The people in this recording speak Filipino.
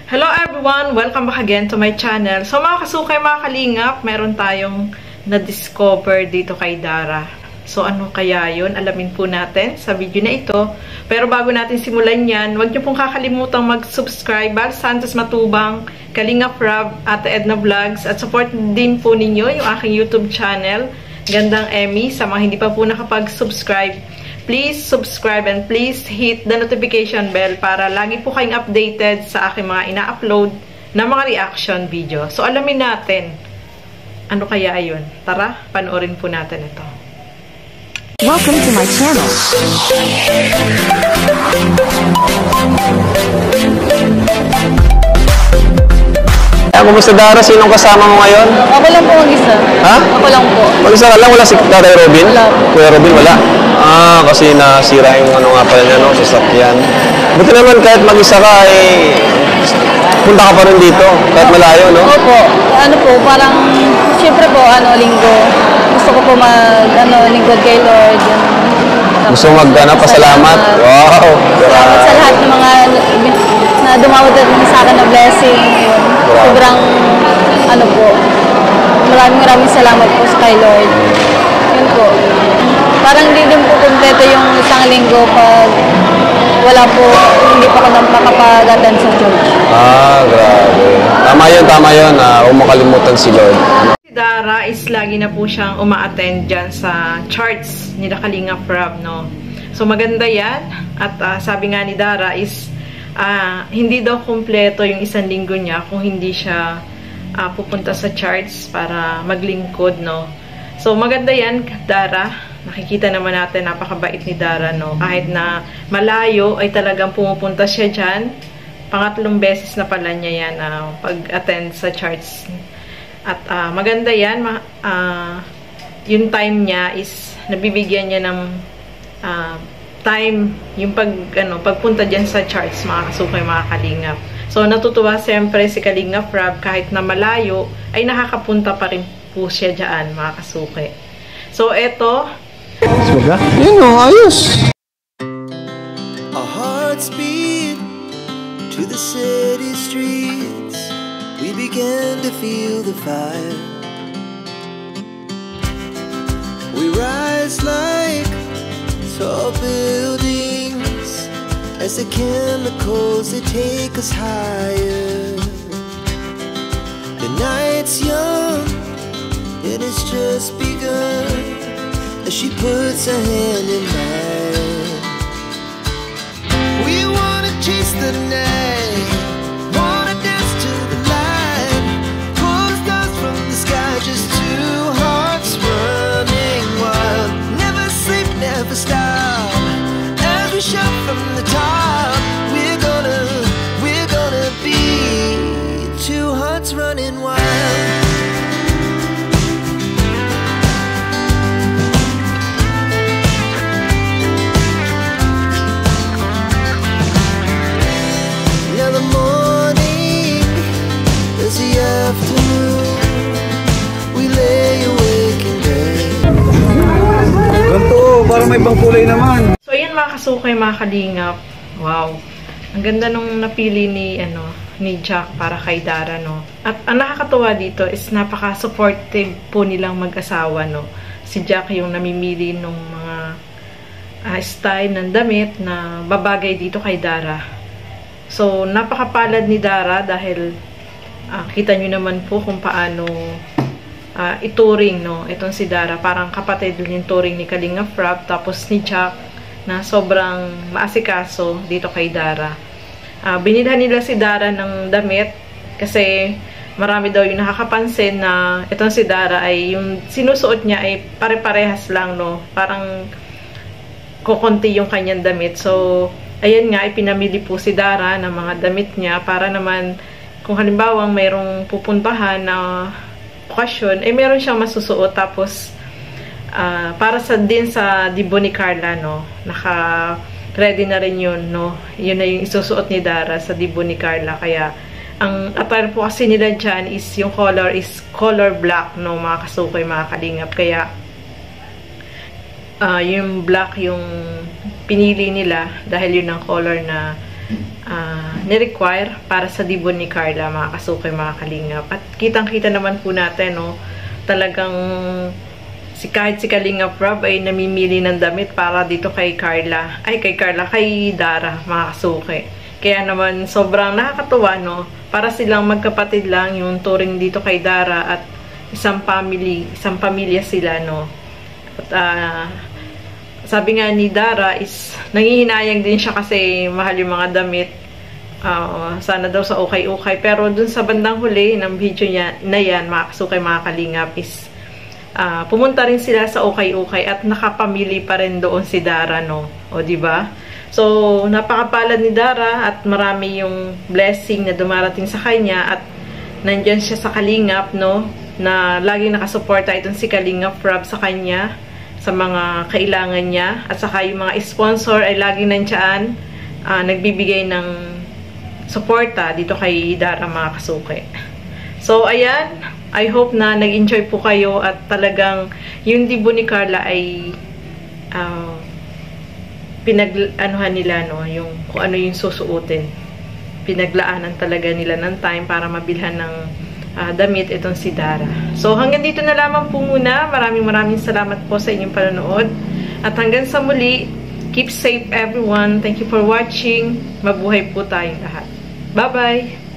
Hello everyone! Welcome back again to my channel. So mga kasukay, mga kalingap, meron tayong na-discover dito kay Dara. So ano kaya yun? Alamin po natin sa video na ito. Pero bago natin simulan yan, huwag niyo pong kakalimutang mag-subscribe. Bal Santos Matubang, Kalingap Rob, Ate Edna Vlogs, at support din po ninyo yung aking YouTube channel, Gandang Emmy. Sa mga hindi pa po nakapag-subscribe, please subscribe and please hit the notification bell para lagi po kayong updated sa aking mga ina-upload na mga reaction video. So, alamin natin ano kaya yun. Tara, panoorin po natin ito. Welcome to my channel. Kumusta Dara? Sinong kasama mo ngayon? Ako lang po mag-isa. Ha? Ako lang po. Mag-isa ka lang? Wala si Tatay Robin? Wala. Kuya Robin, wala? Ah, kasi nasira yung ano nga pala niya, no? Sasakyan. Buti naman kahit mag-isa ka, punta ka pa rin dito. Kahit malayo, no? Opo. Ano po, parang, siyempre po, linggo. Gusto ko po lingkod kay Lord. Gusto pasalamat? Wow! Salamat sa lahat ng mga na dumawad sa akin na blessing. Sobrang, maraming salamat po sa kay Lord. Yun po. Parang hindi din po kumpleto yung isang linggo pag hindi pa ako makapag-attend sa church. Ah, grabe. Tama yun. Huwag makalimutan si Lord. Si Dara is lagi na po siyang uma-attend dyan sa charts nila Kalingap Rob, no? So, maganda yan. At sabi nga ni Dara is hindi daw kumpleto yung isang linggo niya kung hindi siya pupunta sa charts para maglingkod, no? So, maganda yan, Dara. Nakikita naman natin, napakabait ni Dara, no? Kahit na malayo, ay talagang pumupunta siya dyan. Pangatlong beses na pala niya yan pag-attend sa charts. At maganda yan. Yung time niya is nabibigyan niya ng time yung pagpunta dyan sa charts, mga kasukay, mga kalingap. So, natutuwa siyempre si Kalingap Rob kahit na malayo, ay nakakapunta pa rin po siya dyan, mga kasukay. So, eto. Yun o, ayos. Our hearts beat to the city streets. We began to feel the fire. We rise like tall buildings as the chemicals, they take us higher. The night's young and it's just begun as she puts her hand in mine. We wanna chase the night, wanna dance to the light, pull the stars from the sky, just two hearts running wild. Never sleep, never stop, as we shout from the top. We're gonna be two hearts running wild. Now the morning is the afternoon. We lay awake in bed. Ganto, parang may ibang kulay naman. So, ayan mga kasukay, mga kalingap. Wow. Ang ganda nung napili ni Jack para kay Dara, no? At ang nakakatuwa dito is napaka-supportive po nilang mag-asawa, no? Si Jack yung namimili ng mga style ng damit na babagay dito kay Dara. So, napakapalad ni Dara dahil kita nyo naman po kung paano ituring, no? Itong si Dara, parang kapatid din yung turing ni Kalingap Rob, tapos ni Jack na sobrang maasikaso dito kay Dara. Binilhan nila si Dara ng damit kasi marami daw yung nakakapansin na itong si Dara ay yung sinusuot niya ay pare-parehas lang, no? Parang kukunti yung kanyang damit. So, ayan nga, ipinamili po si Dara ng mga damit niya para naman kung halimbawang mayroong pupuntahan na okasyon, ay meron siyang masusuot. Tapos, para din sa dibo ni Carla, no? Naka-ready na rin yun, no? Yun na yung isusuot ni Dara sa dibo ni Carla. Kaya, ang attire po kasi nila dyan is yung color is color black, no? Mga kasukay, mga kalingap. Kaya, yung black yung pinili nila dahil yun ang color na ni-require para sa dibon ni Carla, mga kasukay, mga kalingap. At kitang-kita naman po natin, no, talagang kahit si Kalingap Rob ay namimili ng damit para dito kay Dara, mga kasukay. Kaya naman sobrang nakakatuwa, no, para silang magkapatid lang yung turing dito kay Dara at isang pamilya sila, no. At sabi nga ni Dara is nangihinayang din siya kasi mahal yung mga damit. Sana daw sa ukay-ukay. Pero dun sa bandang huli ng video niya na yan, mga kasukay, mga kalingap, is pumunta rin sila sa ukay-ukay at nakapamili pa rin doon si Dara, no? O, diba? So, napakapalad ni Dara at marami yung blessing na dumarating sa kanya at nandyan siya sa Kalingap, no? Na laging nakasuporta itong si Kalingap Rob sa kanya, sa mga kailangan niya, at saka yung mga sponsor ay laging nandiyan, nagbibigay ng suporta dito kay Dara, mga kasukay. So, ayan, I hope na nag-enjoy po kayo at talagang yung dibo ni Carla ay pinag-anuhan nila, no, yung kung ano yung susuotin. Pinaglaanan talaga nila ng time para mabilhan ng damit itong si Dara. So, hanggang dito na lamang po muna. Maraming salamat po sa inyong panonood. At hanggang sa muli, keep safe everyone. Thank you for watching. Mabuhay po tayong lahat. Bye-bye!